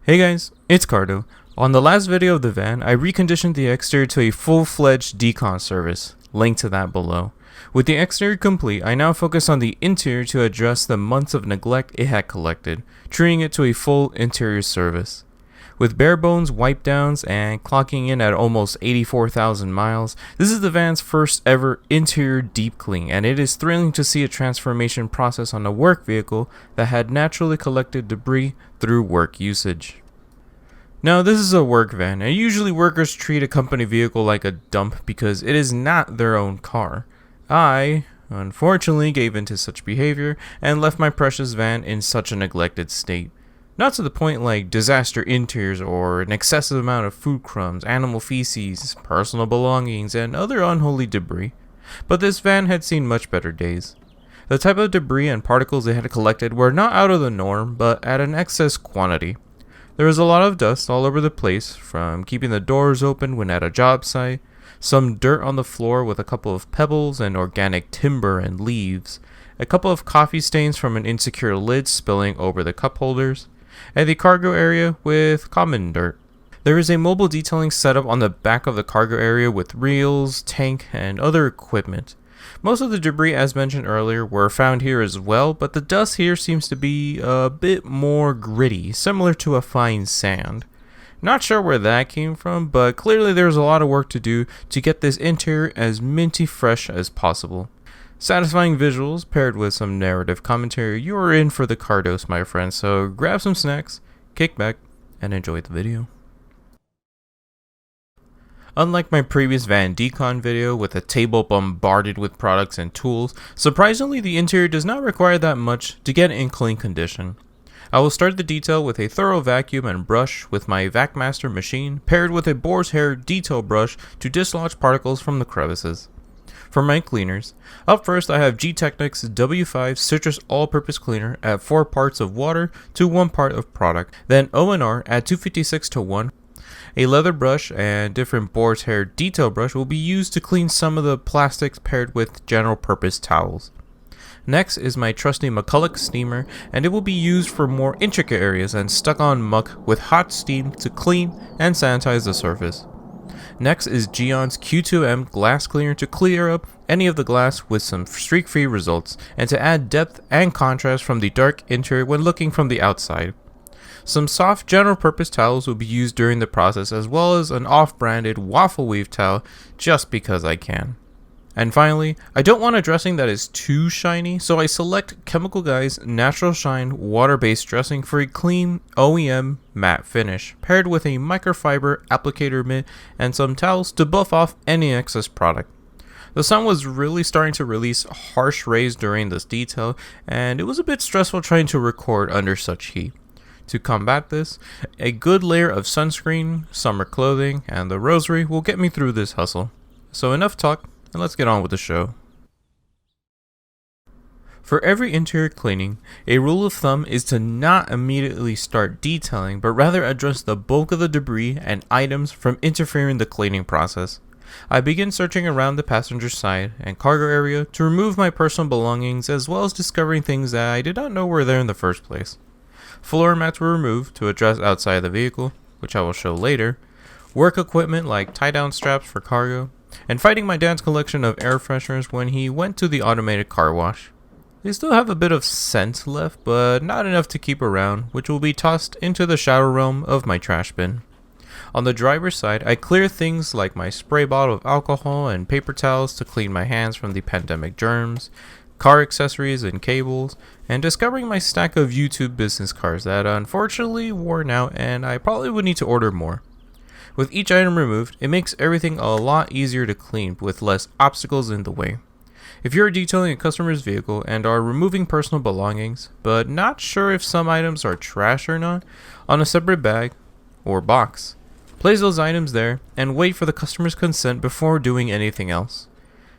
Hey guys, it's Cardo. On the last video of the van, I reconditioned the exterior to a full-fledged decon service. Link to that below. With the exterior complete, I now focus on the interior to address the months of neglect it had collected, treating it to a full interior service. With bare bones wipe downs and clocking in at almost 84,000 miles, this is the van's first ever interior deep clean, and it is thrilling to see a transformation process on a work vehicle that had naturally collected debris through work usage. Now, this is a work van, and usually workers treat a company vehicle like a dump because it is not their own car. I, unfortunately, gave into such behavior and left my precious van in such a neglected state. Not to the point like disaster interiors or an excessive amount of food crumbs, animal feces, personal belongings, and other unholy debris, but this van had seen much better days. The type of debris and particles it had collected were not out of the norm, but at an excess quantity. There was a lot of dust all over the place, from keeping the doors open when at a job site, some dirt on the floor with a couple of pebbles and organic timber and leaves, a couple of coffee stains from an insecure lid spilling over the cup holders, and the cargo area with common dirt. There is a mobile detailing setup on the back of the cargo area with reels, tank, and other equipment. Most of the debris, as mentioned earlier, were found here as well, but the dust here seems to be a bit more gritty, similar to a fine sand. Not sure where that came from, but clearly there's a lot of work to do to get this interior as minty fresh as possible. Satisfying visuals paired with some narrative commentary, you are in for the car dose, my friends, so grab some snacks, kick back, and enjoy the video. Unlike my previous van decon video with a table bombarded with products and tools, surprisingly the interior does not require that much to get in clean condition. I will start the detail with a thorough vacuum and brush with my VacMaster machine paired with a boar's hair detail brush to dislodge particles from the crevices. For my cleaners, up first I have G-Technic's W5 Citrus All-Purpose Cleaner at 4 parts of water to 1 part of product, then O&R at 256 to 1. A leather brush and different boar's hair detail brush will be used to clean some of the plastics paired with general purpose towels. Next is my trusty McCulloch steamer, and it will be used for more intricate areas and stuck on muck with hot steam to clean and sanitize the surface. Next is Geon's Q2M glass cleaner to clear up any of the glass with some streak-free results and to add depth and contrast from the dark interior when looking from the outside. Some soft general purpose towels will be used during the process, as well as an off-branded waffle weave towel just because I can. And finally, I don't want a dressing that is too shiny, so I select Chemical Guy's Natural Shine water-based dressing for a clean OEM matte finish, paired with a microfiber applicator mitt and some towels to buff off any excess product. The sun was really starting to release harsh rays during this detail, and it was a bit stressful trying to record under such heat. To combat this, a good layer of sunscreen, summer clothing, and the rosary will get me through this hustle. So enough talk, and let's get on with the show. For every interior cleaning, a rule of thumb is to not immediately start detailing, but rather address the bulk of the debris and items from interfering the cleaning process. I begin searching around the passenger side and cargo area to remove my personal belongings, as well as discovering things that I did not know were there in the first place. Floor mats were removed to address outside the vehicle, which I will show later, work equipment like tie-down straps for cargo, and fighting my dad's collection of air fresheners when he went to the automated car wash. They still have a bit of scent left, but not enough to keep around, which will be tossed into the shadow realm of my trash bin. On the driver's side, I clear things like my spray bottle of alcohol and paper towels to clean my hands from the pandemic germs, car accessories and cables, and discovering my stack of YouTube business cards that unfortunately worn out and I probably would need to order more. With each item removed, it makes everything a lot easier to clean with less obstacles in the way. If you're detailing a customer's vehicle and are removing personal belongings, but not sure if some items are trash or not, on a separate bag or box, place those items there and wait for the customer's consent before doing anything else.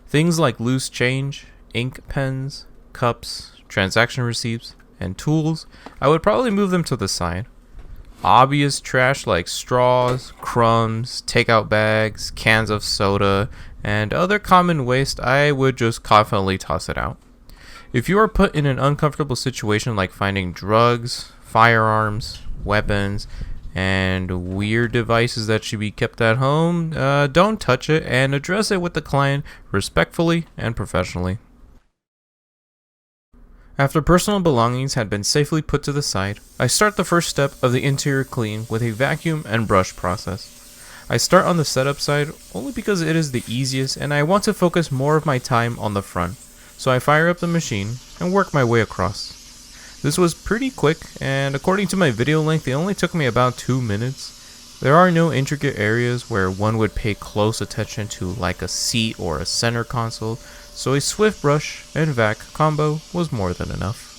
Things like loose change, ink pens, cups, transaction receipts, and tools, I would probably move them to the side. Obvious trash like straws, crumbs, takeout bags, cans of soda, and other common waste, I would just confidently toss it out. If you are put in an uncomfortable situation like finding drugs, firearms, weapons, and weird devices that should be kept at home, don't touch it and address it with the client respectfully and professionally. After personal belongings had been safely put to the side, I start the first step of the interior clean with a vacuum and brush process. I start on the setup side only because it is the easiest and I want to focus more of my time on the front, so I fire up the machine and work my way across. This was pretty quick, and according to my video length, it only took me about 2 minutes. There are no intricate areas where one would pay close attention to, like a seat or a center console, so a swift brush and vac combo was more than enough.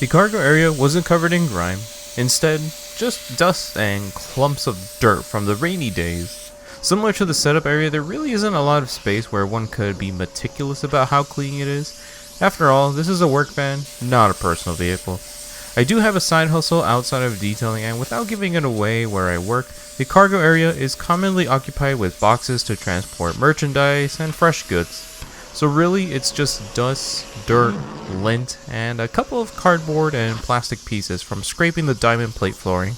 The cargo area wasn't covered in grime, instead just dust and clumps of dirt from the rainy days. Similar to the setup area, there really isn't a lot of space where one could be meticulous about how clean it is. After all, this is a work van, not a personal vehicle. I do have a side hustle outside of detailing, and without giving it away where I work, the cargo area is commonly occupied with boxes to transport merchandise and fresh goods. So really, it's just dust, dirt, lint, and a couple of cardboard and plastic pieces from scraping the diamond plate flooring.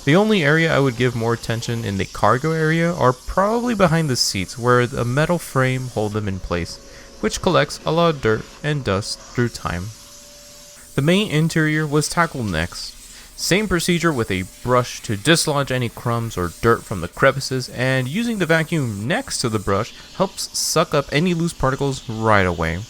The only area I would give more attention in the cargo area are probably behind the seats where the metal frame hold them in place, which collects a lot of dirt and dust through time. The main interior was tackled next. Same procedure with a brush to dislodge any crumbs or dirt from the crevices, and using the vacuum next to the brush helps suck up any loose particles right away.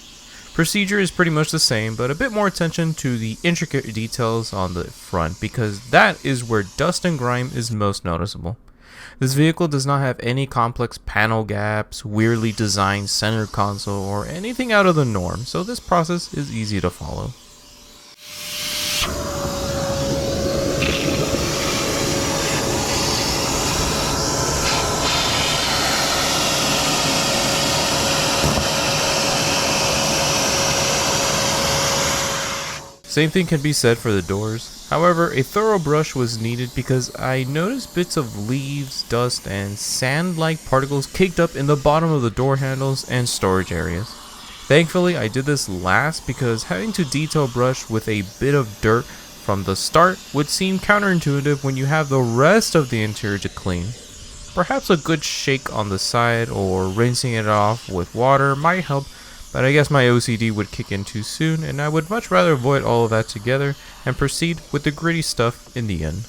Procedure is pretty much the same, but a bit more attention to the intricate details on the front, because that is where dust and grime is most noticeable. This vehicle does not have any complex panel gaps, weirdly designed center console, or anything out of the norm, so this process is easy to follow. Same thing can be said for the doors. However, a thorough brush was needed because I noticed bits of leaves, dust, and sand-like particles caked up in the bottom of the door handles and storage areas. Thankfully, I did this last because having to detail brush with a bit of dirt from the start would seem counterintuitive when you have the rest of the interior to clean. Perhaps a good shake on the side or rinsing it off with water might help, but I guess my OCD would kick in too soon, and I would much rather avoid all of that together and proceed with the gritty stuff in the end.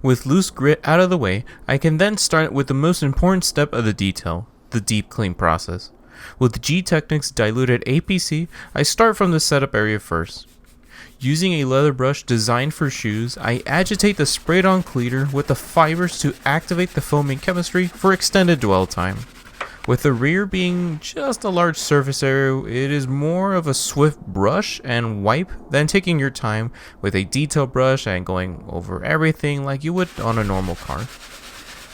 With loose grit out of the way, I can then start with the most important step of the detail, the deep clean process. With G-Technic's diluted APC, I start from the setup area first. Using a leather brush designed for shoes, I agitate the sprayed on cleaner with the fibers to activate the foaming chemistry for extended dwell time. With the rear being just a large surface area, it is more of a swift brush and wipe than taking your time with a detail brush and going over everything like you would on a normal car.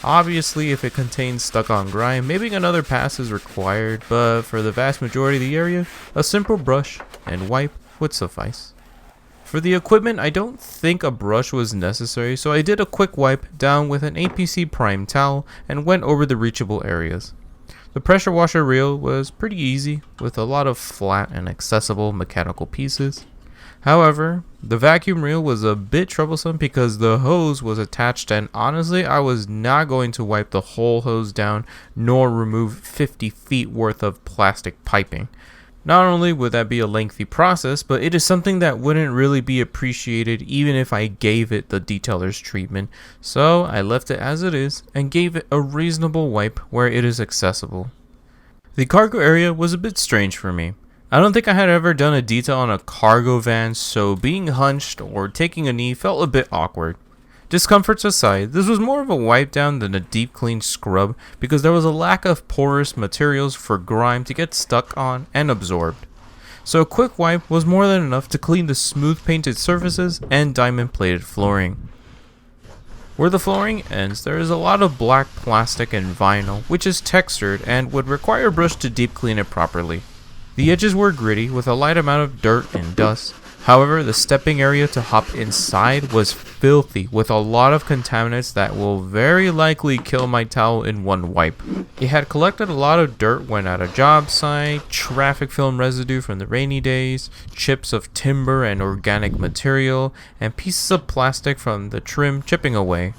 Obviously, if it contains stuck-on grime, maybe another pass is required, but for the vast majority of the area, a simple brush and wipe would suffice. For the equipment, I don't think a brush was necessary, so I did a quick wipe down with an APC Prime towel and went over the reachable areas. The pressure washer reel was pretty easy, with a lot of flat and accessible mechanical pieces. However, the vacuum reel was a bit troublesome because the hose was attached, and honestly I was not going to wipe the whole hose down nor remove 50 feet worth of plastic piping. Not only would that be a lengthy process, but it is something that wouldn't really be appreciated even if I gave it the detailer's treatment, so I left it as it is and gave it a reasonable wipe where it is accessible. The cargo area was a bit strange for me. I don't think I had ever done a detail on a cargo van, so being hunched or taking a knee felt a bit awkward. Discomforts aside, this was more of a wipe down than a deep clean scrub because there was a lack of porous materials for grime to get stuck on and absorbed. So a quick wipe was more than enough to clean the smooth painted surfaces and diamond plated flooring. Where the flooring ends, there is a lot of black plastic and vinyl, which is textured and would require a brush to deep clean it properly. The edges were gritty with a light amount of dirt and dust. However, the stepping area to hop inside was filthy with a lot of contaminants that will very likely kill my towel in one wipe. It had collected a lot of dirt when at a job site, traffic film residue from the rainy days, chips of timber and organic material, and pieces of plastic from the trim chipping away.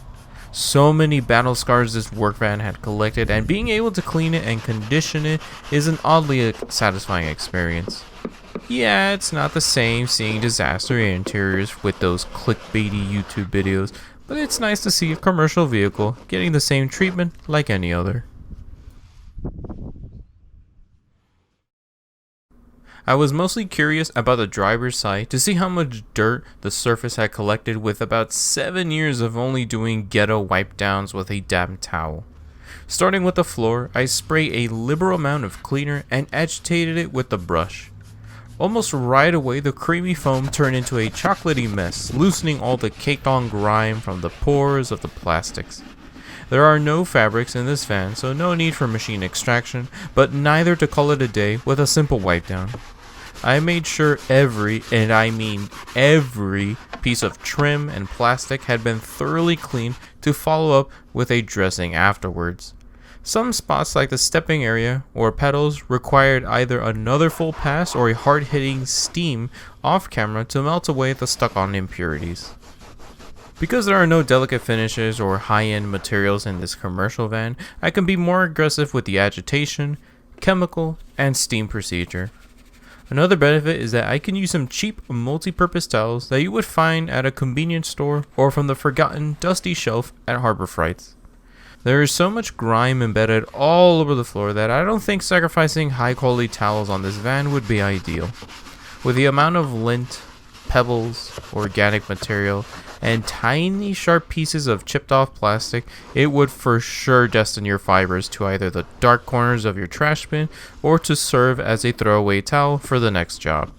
So many battle scars this work van had collected, and being able to clean it and condition it is an oddly satisfying experience. Yeah, it's not the same seeing disaster interiors with those clickbaity YouTube videos, but it's nice to see a commercial vehicle getting the same treatment like any other. I was mostly curious about the driver's side to see how much dirt the surface had collected with about 7 years of only doing ghetto wipe downs with a damp towel. Starting with the floor, I sprayed a liberal amount of cleaner and agitated it with the brush. Almost right away, the creamy foam turned into a chocolatey mess, loosening all the caked on grime from the pores of the plastics. There are no fabrics in this van, so no need for machine extraction, but neither to call it a day with a simple wipe down. I made sure every, and I mean every, piece of trim and plastic had been thoroughly cleaned to follow up with a dressing afterwards. Some spots like the stepping area or pedals required either another full pass or a hard-hitting steam off camera to melt away the stuck-on impurities. Because there are no delicate finishes or high-end materials in this commercial van, I can be more aggressive with the agitation, chemical, and steam procedure. Another benefit is that I can use some cheap multi-purpose towels that you would find at a convenience store or from the forgotten dusty shelf at Harbor Freights. There is so much grime embedded all over the floor that I don't think sacrificing high quality towels on this van would be ideal. With the amount of lint, pebbles, organic material, and tiny sharp pieces of chipped off plastic, it would for sure destine your fibers to either the dark corners of your trash bin or to serve as a throwaway towel for the next job.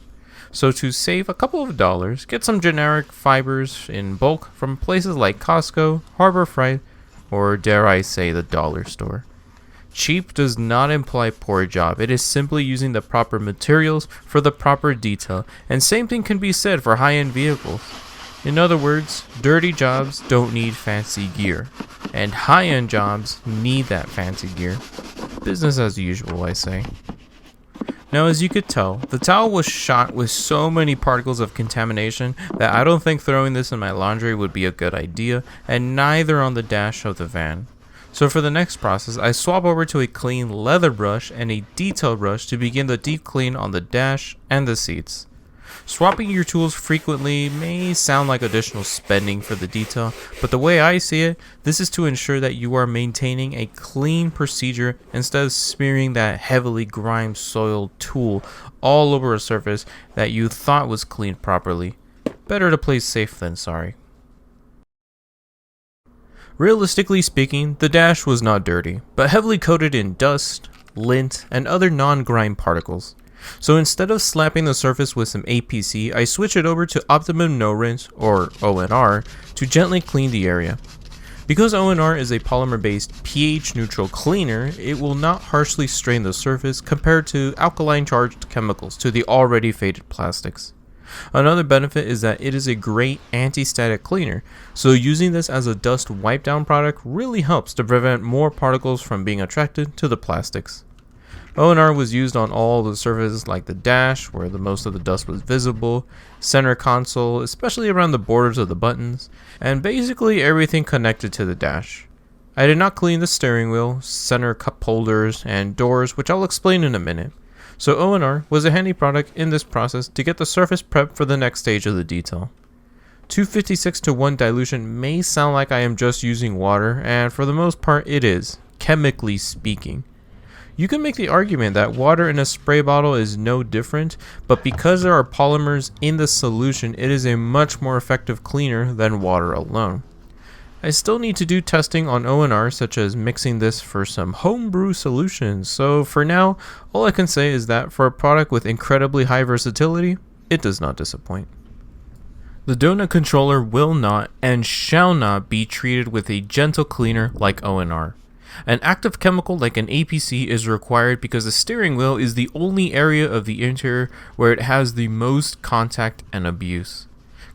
So to save a couple of dollars, get some generic fibers in bulk from places like Costco, Harbor Freight, or dare I say the dollar store. Cheap does not imply poor job, it is simply using the proper materials for the proper detail, and same thing can be said for high-end vehicles. In other words, dirty jobs don't need fancy gear, and high-end jobs need that fancy gear. Business as usual, I say. Now, as you could tell, the towel was shot with so many particles of contamination that I don't think throwing this in my laundry would be a good idea, and neither on the dash of the van. So for the next process, I swap over to a clean leather brush and a detail brush to begin the deep clean on the dash and the seats. Swapping your tools frequently may sound like additional spending for the detail, but the way I see it, this is to ensure that you are maintaining a clean procedure instead of smearing that heavily grime-soiled tool all over a surface that you thought was cleaned properly. Better to play safe than sorry. Realistically speaking, the dash was not dirty, but heavily coated in dust, lint, and other non-grime particles. So instead of slapping the surface with some APC, I switch it over to Optimum No Rinse, or ONR, to gently clean the area. Because ONR is a polymer-based pH-neutral cleaner, it will not harshly strain the surface compared to alkaline-charged chemicals to the already faded plastics. Another benefit is that it is a great anti-static cleaner, so using this as a dust wipe-down product really helps to prevent more particles from being attracted to the plastics. ONR was used on all the surfaces like the dash, where the most of the dust was visible, center console, especially around the borders of the buttons, and basically everything connected to the dash. I did not clean the steering wheel, center cup holders, and doors, which I'll explain in a minute. So ONR was a handy product in this process to get the surface prepped for the next stage of the detail. 256:1 dilution may sound like I am just using water, and for the most part it is, chemically speaking. You can make the argument that water in a spray bottle is no different, but because there are polymers in the solution, it is a much more effective cleaner than water alone. I still need to do testing on ONR, such as mixing this for some homebrew solutions, so for now, all I can say is that for a product with incredibly high versatility, it does not disappoint. The donut controller will not and shall not be treated with a gentle cleaner like ONR. An active chemical like an APC is required because the steering wheel is the only area of the interior where it has the most contact and abuse.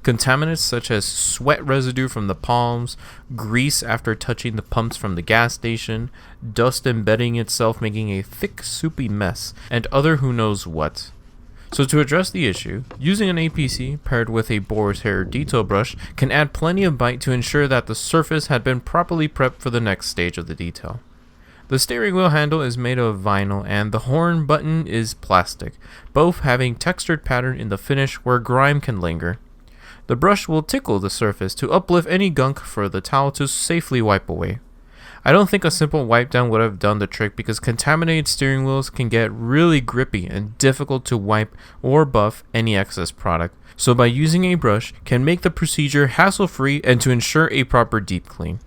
Contaminants such as sweat residue from the palms, grease after touching the pumps from the gas station, dust embedding itself making a thick soupy mess, and other who knows what. So to address the issue, using an APC paired with a boar's hair detail brush can add plenty of bite to ensure that the surface had been properly prepped for the next stage of the detail. The steering wheel handle is made of vinyl and the horn button is plastic, both having textured pattern in the finish where grime can linger. The brush will tickle the surface to uplift any gunk for the towel to safely wipe away. I don't think a simple wipe down would have done the trick because contaminated steering wheels can get really grippy and difficult to wipe or buff any excess product, so by using a brush can make the procedure hassle-free and to ensure a proper deep clean.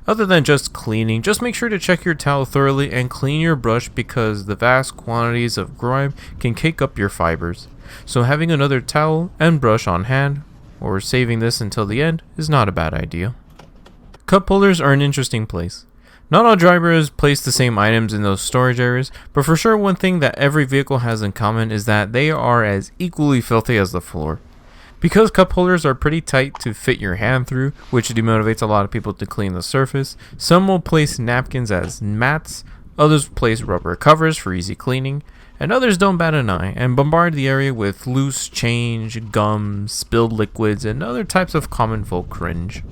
Other than just cleaning, just make sure to check your towel thoroughly and clean your brush because the vast quantities of grime can cake up your fibers, so having another towel and brush on hand, or saving this until the end, is not a bad idea. Cup holders are an interesting place. Not all drivers place the same items in those storage areas, but for sure one thing that every vehicle has in common is that they are as equally filthy as the floor. Because cup holders are pretty tight to fit your hand through, which demotivates a lot of people to clean the surface, some will place napkins as mats, others place rubber covers for easy cleaning, and others don't bat an eye and bombard the area with loose change, gum, spilled liquids, and other types of common folk cringe.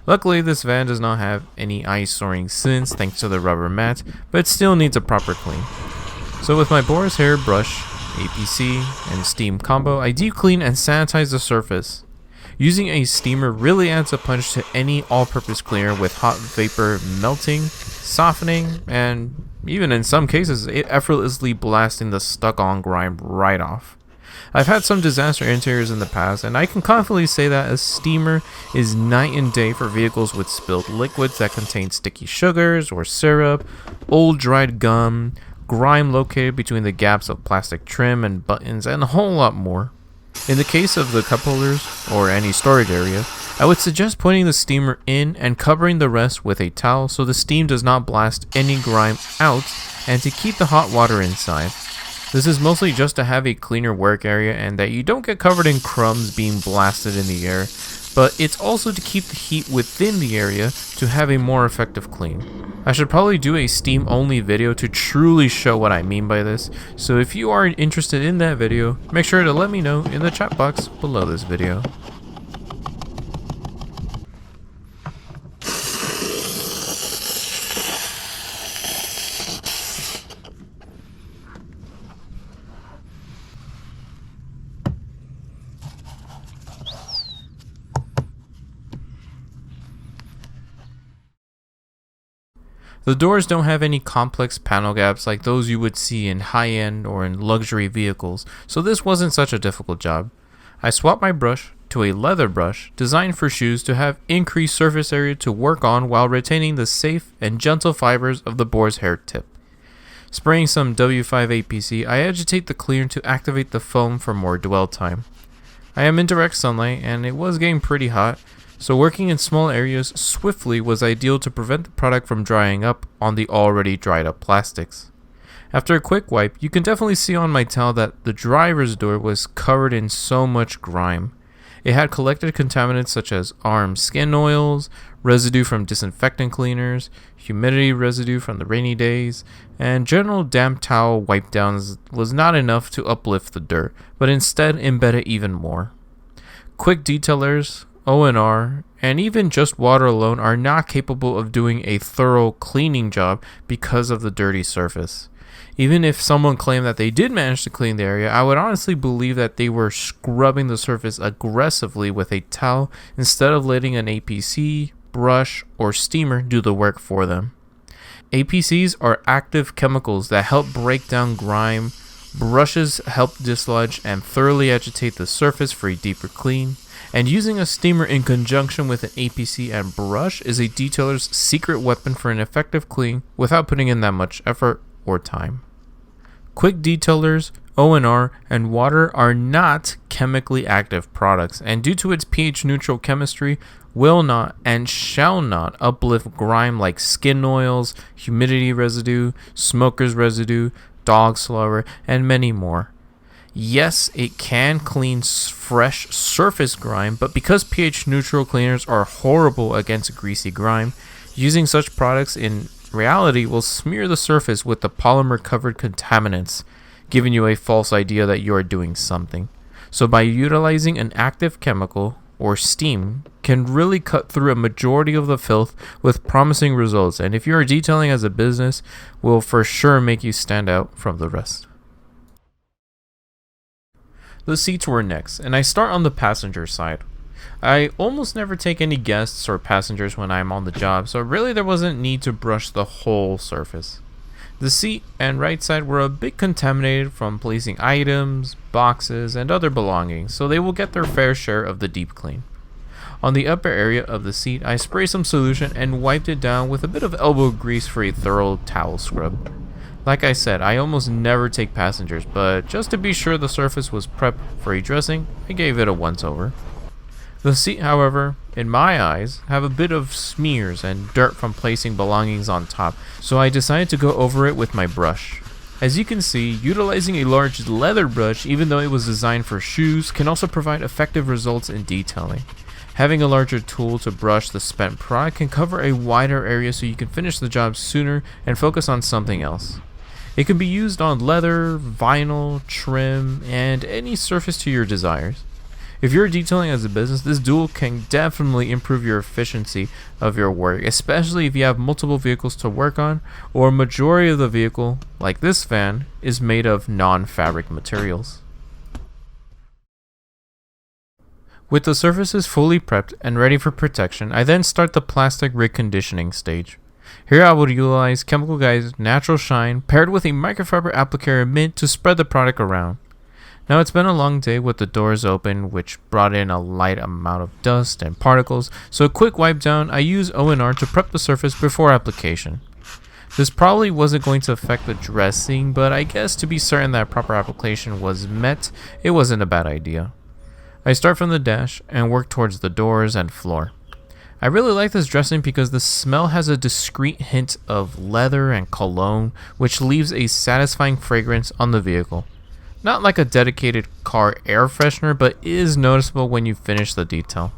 Luckily, this van does not have any eye-soring sins thanks to the rubber mat, but it still needs a proper clean. So with my boar's hair brush, APC, and steam combo, I deep clean and sanitize the surface. Using a steamer really adds a punch to any all-purpose cleaner with hot vapor melting, softening, and even in some cases, effortlessly blasting the stuck-on grime right off. I've had some disaster interiors in the past, and I can confidently say that a steamer is night and day for vehicles with spilled liquids that contain sticky sugars or syrup, old dried gum, grime located between the gaps of plastic trim and buttons, and a whole lot more. In the case of the cup holders, or any storage area, I would suggest putting the steamer in and covering the rest with a towel so the steam does not blast any grime out and to keep the hot water inside. This is mostly just to have a cleaner work area and that you don't get covered in crumbs being blasted in the air, but it's also to keep the heat within the area to have a more effective clean. I should probably do a steam only video to truly show what I mean by this, so if you are interested in that video, make sure to let me know in the chat box below this video. The doors don't have any complex panel gaps like those you would see in high-end or in luxury vehicles, so this wasn't such a difficult job. I swapped my brush to a leather brush designed for shoes to have increased surface area to work on while retaining the safe and gentle fibers of the boar's hair tip. Spraying some W5 APC, I agitate the cleaner to activate the foam for more dwell time. I am in direct sunlight and it was getting pretty hot, so working in small areas swiftly was ideal to prevent the product from drying up on the already dried up plastics. After a quick wipe, you can definitely see on my towel that the driver's door was covered in so much grime. It had collected contaminants such as arm skin oils, residue from disinfectant cleaners, humidity residue from the rainy days, and general damp towel wipe downs was not enough to uplift the dirt, but instead embed it even more. Quick detailers, O&R, and even just water alone are not capable of doing a thorough cleaning job because of the dirty surface. Even if someone claimed that they did manage to clean the area, I would honestly believe that they were scrubbing the surface aggressively with a towel instead of letting an APC, brush, or steamer do the work for them. APCs are active chemicals that help break down grime, brushes help dislodge and thoroughly agitate the surface for a deeper clean, and using a steamer in conjunction with an APC and brush is a detailer's secret weapon for an effective clean without putting in that much effort or time. Quick detailers, ONR, and water are not chemically active products, and due to its pH neutral chemistry, will not and shall not uplift grime like skin oils, humidity residue, smoker's residue, dog slobber, and many more. Yes, it can clean fresh surface grime, but because pH neutral cleaners are horrible against greasy grime, using such products in reality will smear the surface with the polymer covered contaminants, giving you a false idea that you are doing something. So by utilizing an active chemical or steam can really cut through a majority of the filth with promising results, and if you are detailing as a business, will for sure make you stand out from the rest. The seats were next, and I start on the passenger side. I almost never take any guests or passengers when I'm on the job, so really there wasn't need to brush the whole surface. The seat and right side were a bit contaminated from placing items, boxes, and other belongings, so they will get their fair share of the deep clean. On the upper area of the seat, I sprayed some solution and wiped it down with a bit of elbow grease for a thorough towel scrub. Like I said, I almost never take passengers, but just to be sure the surface was prepped for a dressing, I gave it a once over. The seat, however, in my eyes, have a bit of smears and dirt from placing belongings on top, so I decided to go over it with my brush. As you can see, utilizing a large leather brush, even though it was designed for shoes, can also provide effective results in detailing. Having a larger tool to brush the spent product can cover a wider area so you can finish the job sooner and focus on something else. It can be used on leather, vinyl, trim, and any surface to your desires. If you're detailing as a business, this tool can definitely improve your efficiency of your work, especially if you have multiple vehicles to work on, or a majority of the vehicle, like this van, is made of non-fabric materials. With the surfaces fully prepped and ready for protection, I then start the plastic reconditioning stage. Here I would utilize Chemical Guy's Natural Shine paired with a microfiber applicator mint to spread the product around. Now it's been a long day with the doors open, which brought in a light amount of dust and particles, so a quick wipe down, I use ONR to prep the surface before application. This probably wasn't going to affect the dressing, but I guess to be certain that proper application was met, it wasn't a bad idea. I start from the dash and work towards the doors and floor. I really like this dressing because the smell has a discreet hint of leather and cologne, which leaves a satisfying fragrance on the vehicle. Not like a dedicated car air freshener, but is noticeable when you finish the detail.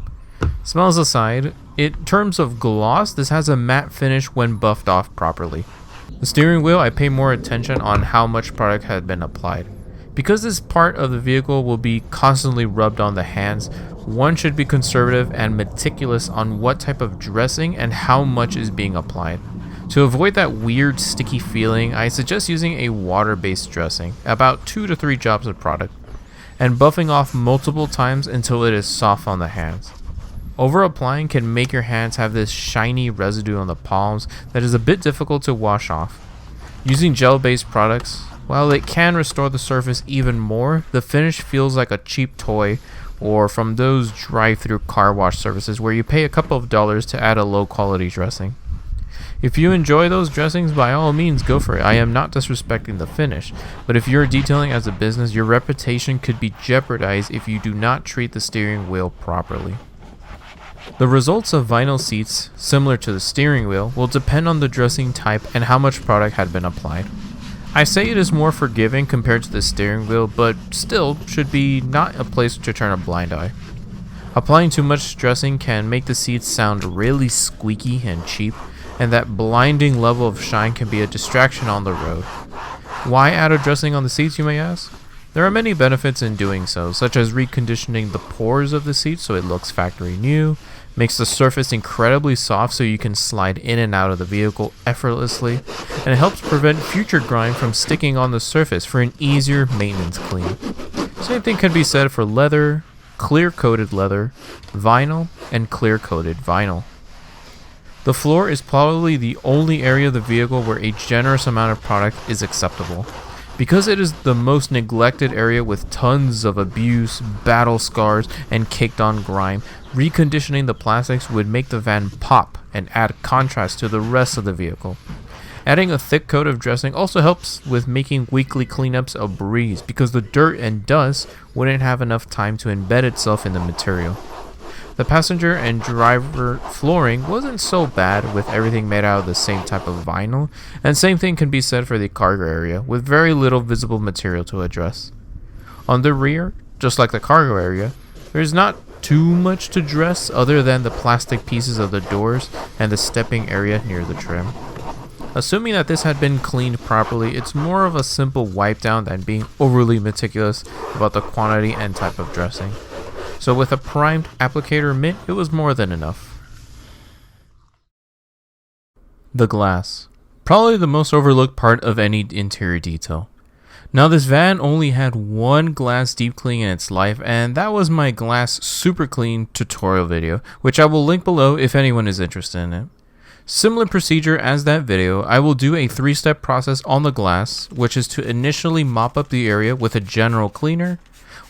Smells aside, in terms of gloss, this has a matte finish when buffed off properly. The steering wheel, I pay more attention on how much product had been applied. Because this part of the vehicle will be constantly rubbed on the hands, one should be conservative and meticulous on what type of dressing and how much is being applied. To avoid that weird sticky feeling, I suggest using a water-based dressing, about 2 to 3 drops of product, and buffing off multiple times until it is soft on the hands. Over-applying can make your hands have this shiny residue on the palms that is a bit difficult to wash off. Using gel-based products, while it can restore the surface even more, the finish feels like a cheap toy or from those drive-through car wash services where you pay a couple of dollars to add a low-quality dressing. If you enjoy those dressings, by all means go for it. I am not disrespecting the finish, but if you're detailing as a business, your reputation could be jeopardized if you do not treat the steering wheel properly. The results of vinyl seats, similar to the steering wheel, will depend on the dressing type and how much product had been applied. I say it is more forgiving compared to the steering wheel, but still should be not a place to turn a blind eye. Applying too much dressing can make the seats sound really squeaky and cheap, and that blinding level of shine can be a distraction on the road. Why add a dressing on the seats, you may ask? There are many benefits in doing so, such as reconditioning the pores of the seat so it looks factory new, makes the surface incredibly soft so you can slide in and out of the vehicle effortlessly, and it helps prevent future grime from sticking on the surface for an easier maintenance clean. Same thing can be said for leather, clear-coated leather, vinyl, and clear-coated vinyl. The floor is probably the only area of the vehicle where a generous amount of product is acceptable. Because it is the most neglected area with tons of abuse, battle scars, and caked on grime, reconditioning the plastics would make the van pop and add contrast to the rest of the vehicle. Adding a thick coat of dressing also helps with making weekly cleanups a breeze because the dirt and dust wouldn't have enough time to embed itself in the material. The passenger and driver flooring wasn't so bad with everything made out of the same type of vinyl, and same thing can be said for the cargo area with very little visible material to address. On the rear, just like the cargo area, there's not too much to dress other than the plastic pieces of the doors and the stepping area near the trim. Assuming that this had been cleaned properly, it's more of a simple wipe down than being overly meticulous about the quantity and type of dressing. So with a primed applicator mitt, it was more than enough. The glass. Probably the most overlooked part of any interior detail. Now this van only had one glass deep clean in its life, and that was my glass super clean tutorial video, which I will link below if anyone is interested in it. Similar procedure as that video, I will do a 3-step process on the glass, which is to initially mop up the area with a general cleaner,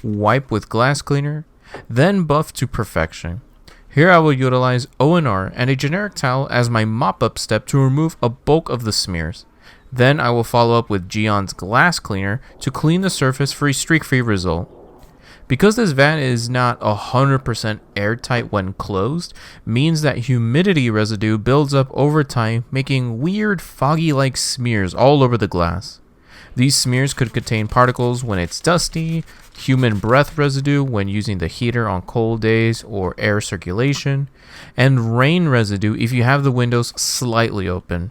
wipe with glass cleaner, then buff to perfection. Here I will utilize O&R and a generic towel as my mop-up step to remove a bulk of the smears. Then I will follow up with Geon's glass cleaner to clean the surface for a streak-free result. Because this van is not 100% airtight when closed, means that humidity residue builds up over time, making weird foggy-like smears all over the glass. These smears could contain particles when it's dusty, human breath residue when using the heater on cold days or air circulation, and rain residue if you have the windows slightly open.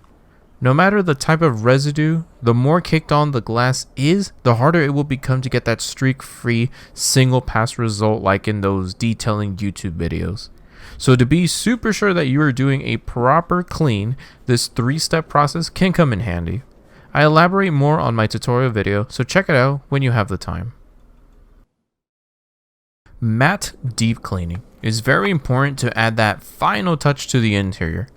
No matter the type of residue, the more caked on the glass is, the harder it will become to get that streak-free single pass result like in those detailing YouTube videos. So to be super sure that you are doing a proper clean, this 3-step process can come in handy. I elaborate more on my tutorial video, so check it out when you have the time. Matte deep cleaning is very important to add that final touch to the interior.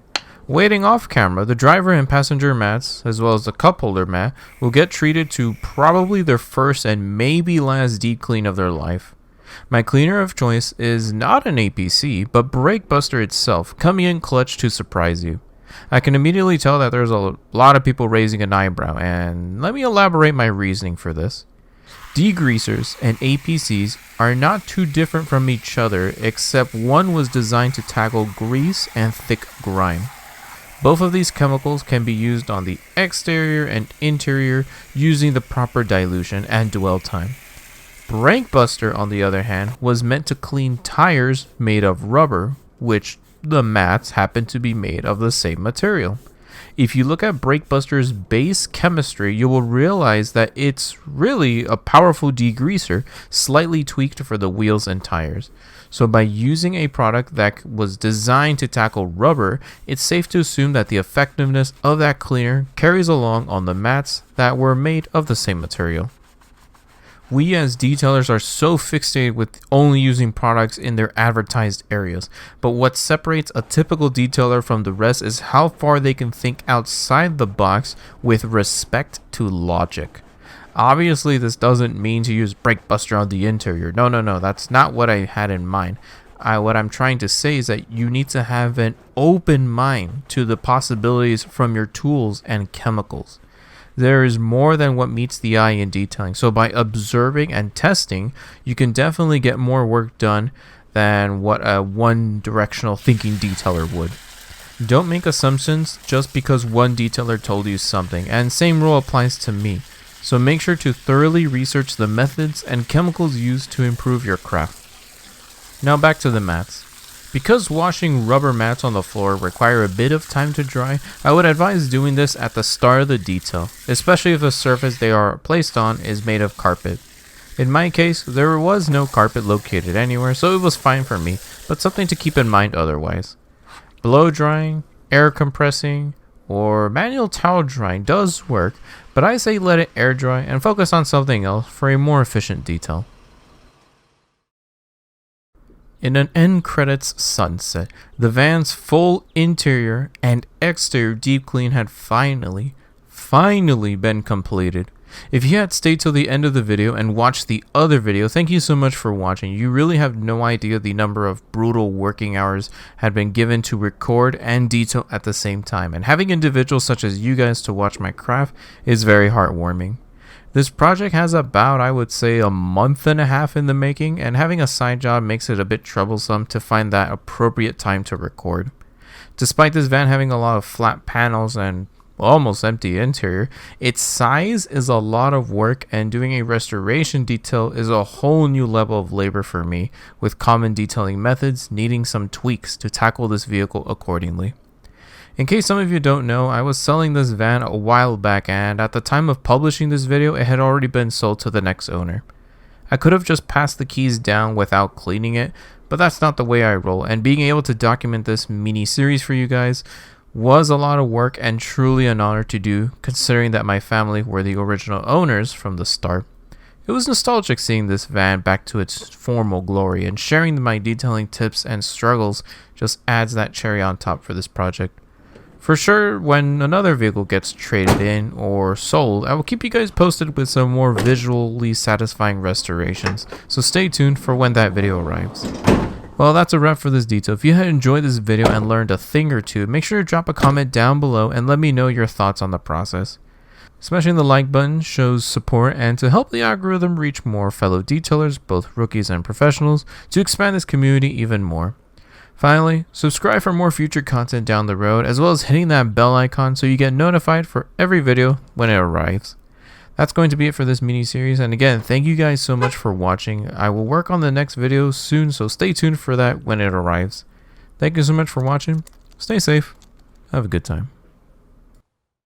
Waiting off camera, the driver and passenger mats, as well as the cup holder mat, will get treated to probably their first and maybe last deep clean of their life. My cleaner of choice is not an APC, but Brake Buster itself, coming in clutch to surprise you. I can immediately tell that there's a lot of people raising an eyebrow, and let me elaborate my reasoning for this. Degreasers and APCs are not too different from each other, except one was designed to tackle grease and thick grime. Both of these chemicals can be used on the exterior and interior using the proper dilution and dwell time. Brake Buster, on the other hand, was meant to clean tires made of rubber, which the mats happen to be made of the same material. If you look at Brake Buster's base chemistry, you will realize that it's really a powerful degreaser, slightly tweaked for the wheels and tires. So by using a product that was designed to tackle rubber, it's safe to assume that the effectiveness of that cleaner carries along on the mats that were made of the same material. We as detailers are so fixated with only using products in their advertised areas, but what separates a typical detailer from the rest is how far they can think outside the box with respect to logic. Obviously, this doesn't mean to use Brake Buster on the interior. No, that's not what I had in mind. What I'm trying to say is that you need to have an open mind to the possibilities from your tools and chemicals. There is more than what meets the eye in detailing, so by observing and testing, you can definitely get more work done than what a one-directional thinking detailer would. Don't make assumptions just because one detailer told you something, and same rule applies to me. So make sure to thoroughly research the methods and chemicals used to improve your craft. Now back to the mats. Because washing rubber mats on the floor require a bit of time to dry, I would advise doing this at the start of the detail, especially if the surface they are placed on is made of carpet. In my case, there was no carpet located anywhere, so it was fine for me, but something to keep in mind otherwise. Blow drying, air compressing, or manual towel drying does work, but I say let it air dry and focus on something else for a more efficient detail. In an end credits sunset, the van's full interior and exterior deep clean had finally been completed. If you had stayed till the end of the video and watched the other video, thank you so much for watching. You really have no idea the number of brutal working hours had been given to record and detail at the same time, and having individuals such as you guys to watch my craft is very heartwarming. This project has about, I would say, a month and a half in the making, and having a side job makes it a bit troublesome to find that appropriate time to record. Despite this van having a lot of flat panels and almost empty interior, its size is a lot of work, and doing a restoration detail is a whole new level of labor for me, with common detailing methods needing some tweaks to tackle this vehicle accordingly. In case some of you don't know, I was selling this van a while back, and at the time of publishing this video, it had already been sold to the next owner. I could have just passed the keys down without cleaning it, but that's not the way I roll, and being able to document this mini series for you guys was a lot of work and truly an honor to do, considering that my family were the original owners from the start. It was nostalgic seeing this van back to its formal glory, and sharing my detailing tips and struggles just adds that cherry on top for this project. For sure, when another vehicle gets traded in or sold, I will keep you guys posted with some more visually satisfying restorations, so stay tuned for when that video arrives. Well, that's a wrap for this detail. If you had enjoyed this video and learned a thing or two, make sure to drop a comment down below and let me know your thoughts on the process. Smashing the like button shows support, and to help the algorithm reach more fellow detailers, both rookies and professionals, to expand this community even more. Finally, subscribe for more future content down the road, as well as hitting that bell icon so you get notified for every video when it arrives. That's going to be it for this mini series, and again, thank you guys so much for watching. I will work on the next video soon, so stay tuned for that when it arrives. Thank you so much for watching. Stay safe. Have a good time.